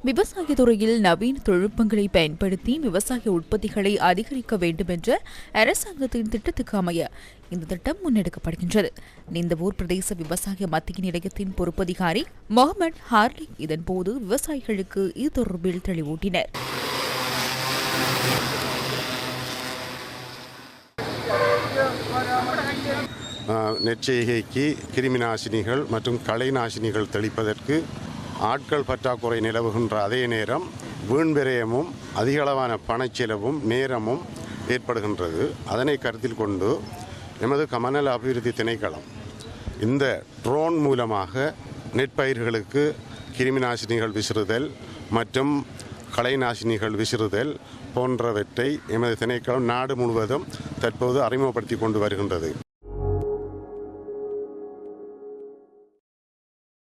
விவசாய துறையில் நவீன தொழில்நுட்பங்களை பயன்படுத்தி விவசாய உற்பத்திகளை அதிகரிக்க வேண்டும் என்ற அரசாங்கத்தின் திட்டத்துக்கு அமைய இந்த திட்டம் முன்னெடுக்கப்படுகின்றது. நிந்தவூர் பிரதேச விவசாய மத்திய நிலையத்தின் பொறுப்பதிகாரி முகமது ஹார்லி இதன்போது விவசாயிகளுக்கு இது தொடர்பில் தெளிவூட்டினர். நெற்செய்கைக்கு கிருமிநாசினிகள் மற்றும் களை நாசினிகள் தெளிப்பதற்கு ஆட்கள் பற்றாக்குறை நிலவுகின்ற அதே நேரம் வீண்விரயமும் அதிகளவான பணச்செலவும் நேரமும் ஏற்படுகின்றது. அதனை கருத்தில் கொண்டு எமது கமநல அபிவிருத்தி திணைக்களம் இந்த ட்ரோன் மூலமாக நெற்பயிர்களுக்கு கிருமிநாசினிகள் விசிறுதல் மற்றும் களை நாசினிகள் விசிறுதல் போன்றவற்றை எமது திணைக்களம் நாடு முழுவதும் தற்போது அறிமுகப்படுத்தி கொண்டு வருகின்றது.